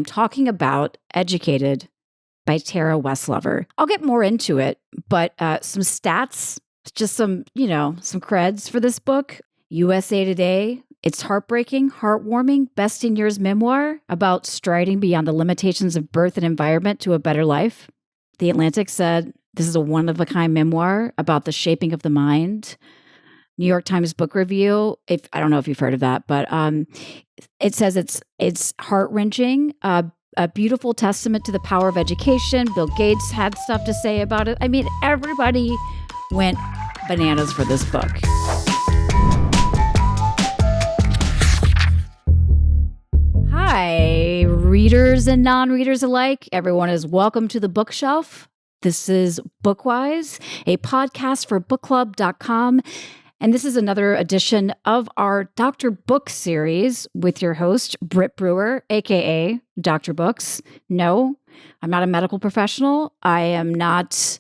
I'm talking about Educated by Tara Westover. I'll get more into it, but some stats, just some creds for this book. USA Today, it's heartbreaking, heartwarming, best in years memoir about striding beyond the limitations of birth and environment to a better life. The Atlantic said, this is a one-of-a-kind memoir about the shaping of the mind. New York Times Book Review, I don't know if you've heard of that, but it says it's heart-wrenching, a beautiful testament to the power of education. Bill Gates had stuff to say about it. I mean, everybody went bananas for this book. Hi, readers and non-readers alike. Everyone is welcome to the bookshelf. This is Bookwise, a podcast for bookclub.com. And this is another edition of our Dr. Book series with your host, Britt Brewer, A.K.A. Dr. Books. No, I'm not a medical professional. I am not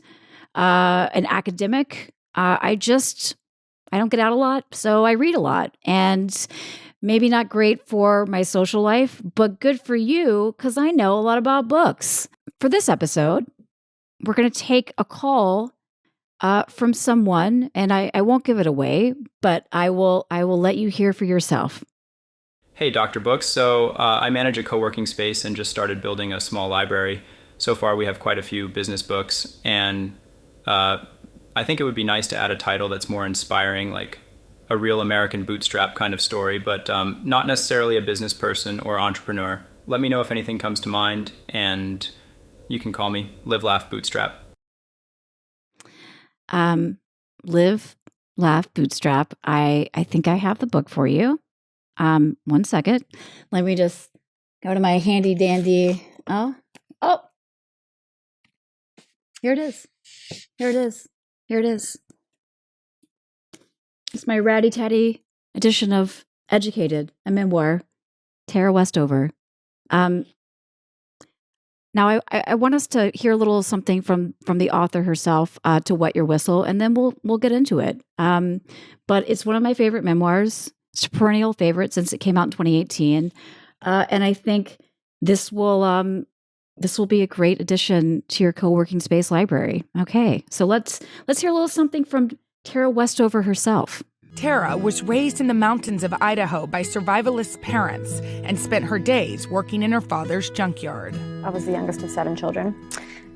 an academic. I don't get out a lot, so I read a lot. And maybe not great for my social life, but good for you because I know a lot about books. For this episode, we're going to take a call from someone, and I won't give it away, but I will let you hear for yourself. Hey, Dr. Books. So I manage a co-working space and just started building a small library. So far, we have quite a few business books, and I think it would be nice to add a title that's more inspiring, like a real American bootstrap kind of story, but not necessarily a business person or entrepreneur. Let me know if anything comes to mind, and you can call me Live, Laugh, Bootstrap. Live, Laugh, Bootstrap. I think I have the book for you. 1 second. Let me just go to my handy dandy. Oh, here it is. It's my ratty tatty edition of Educated, a memoir, Tara Westover. Now, I want us to hear a little something from the author herself to wet your whistle, and then we'll get into it. But it's one of my favorite memoirs. It's a perennial favorite since it came out in 2018, and I think this will be a great addition to your co-working space library. Okay, so let's hear a little something from Tara Westover herself. Tara was raised in the mountains of Idaho by survivalist parents and spent her days working in her father's junkyard. I was the youngest of 7 children.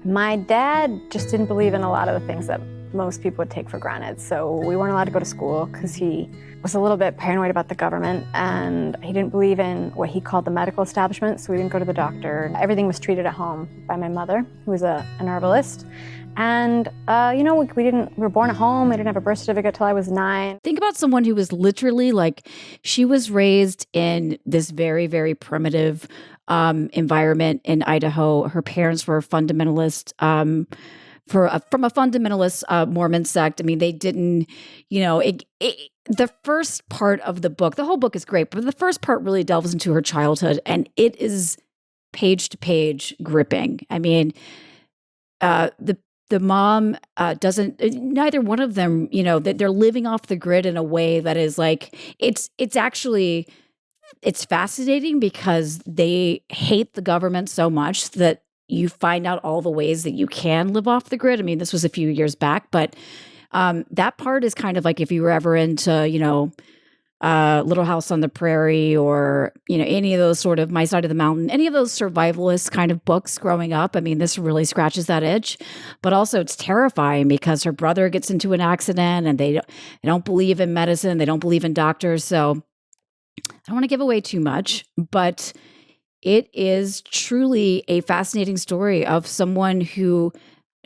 My dad just didn't believe in a lot of the things that most people would take for granted. So we weren't allowed to go to school because he was a little bit paranoid about the government, and he didn't believe in what he called the medical establishment, so we didn't go to the doctor. Everything was treated at home by my mother, who was an herbalist. And, we were born at home. I didn't have a birth certificate till I was 9. Think about someone who was literally she was raised in this very, very primitive environment in Idaho. Her parents were fundamentalist, from a fundamentalist Mormon sect. I mean, they didn't, the first part of the book, the whole book is great, but the first part really delves into her childhood, and it is page to page gripping. I mean, the mom neither one of them, they're living off the grid in a way that is it's fascinating because they hate the government so much that you find out all the ways that you can live off the grid. I mean, this was a few years back, but that part is kind of like if you were ever into, Little House on the Prairie or, any of those sort of My Side of the Mountain, any of those survivalist kind of books growing up. I mean, this really scratches that itch, but also it's terrifying because her brother gets into an accident and they don't believe in medicine. They don't believe in doctors. So I don't want to give away too much, but it is truly a fascinating story of someone who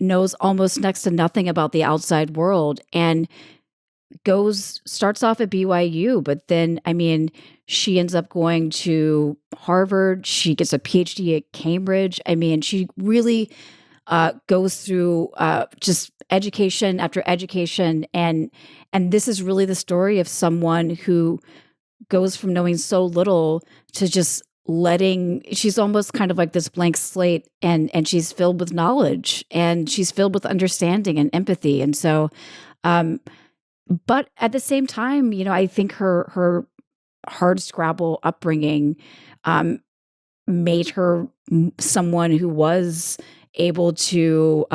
knows almost next to nothing about the outside world and starts off at BYU, but then, she ends up going to Harvard. She gets a PhD at Cambridge. I mean, she really goes through just education after education. And this is really the story of someone who goes from knowing so little to just she's almost kind of like this blank slate, and she's filled with knowledge and she's filled with understanding and empathy. And so, but at the same time, I think her hardscrabble upbringing made her someone who was able to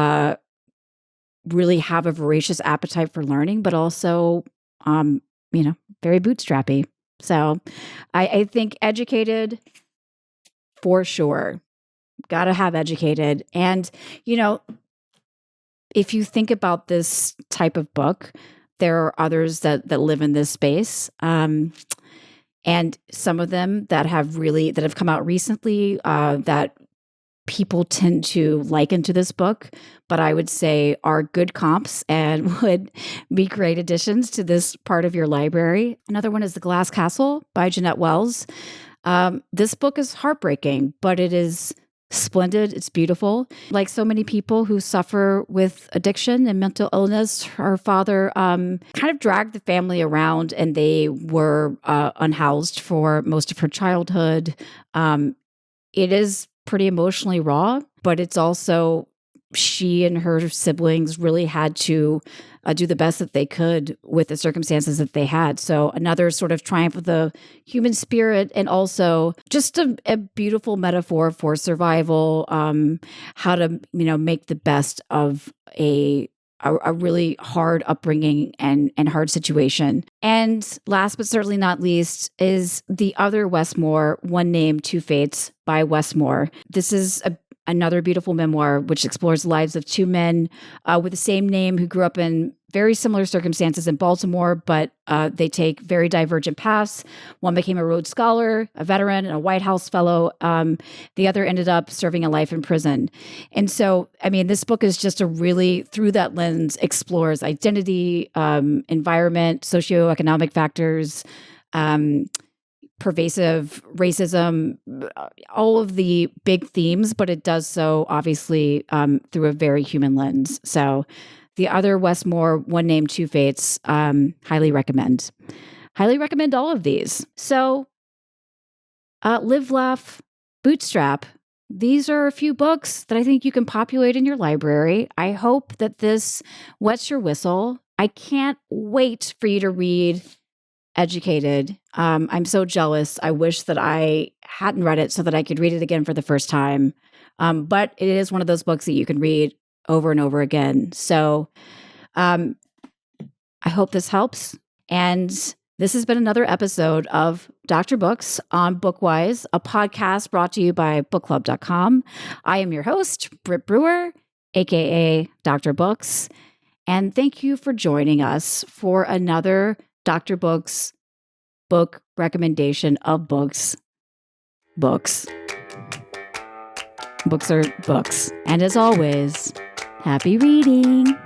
really have a voracious appetite for learning, but also, very bootstrappy. So I think educated for sure. Got to have educated. And, if you think about this type of book, there are others that live in this space. And some of them that have come out recently that people tend to liken to this book, but I would say are good comps and would be great additions to this part of your library. Another one is The Glass Castle by Jeannette Wells. This book is heartbreaking, but it is splendid. It's beautiful. Like so many people who suffer with addiction and mental illness, her father kind of dragged the family around, and they were unhoused for most of her childhood. It is pretty emotionally raw, but it's also she and her siblings really had to do the best that they could with the circumstances that they had. So another sort of triumph of the human spirit, and also just a beautiful metaphor for survival, how to, make the best of a really hard upbringing and hard situation. And last but certainly not least is the other Westmore, One Name, Two Fates by Westmore. This is another beautiful memoir which explores the lives of two men with the same name who grew up in very similar circumstances in Baltimore, but they take very divergent paths. One became a Rhodes Scholar, a veteran, and a White House fellow. The other ended up serving a life in prison. And so, this book is just really, through that lens, explores identity, environment, socioeconomic factors, pervasive racism, all of the big themes, but it does so obviously through a very human lens. So the other Westmore, One Name, Two Fates, highly recommend. Highly recommend all of these. So Live, Laugh, Bootstrap. These are a few books that I think you can populate in your library. I hope that this wets your whistle. I can't wait for you to read Educated. I'm so jealous. I wish that I hadn't read it so that I could read it again for the first time. But it is one of those books that you can read over and over again. So I hope this helps. And this has been another episode of Dr. Books on Bookwise, a podcast brought to you by bookclub.com. I am your host, Britt Brewer, A.K.A. Dr. Books. And thank you for joining us for another Dr. Books book recommendation of books. Books. Books are books. And as always, happy reading.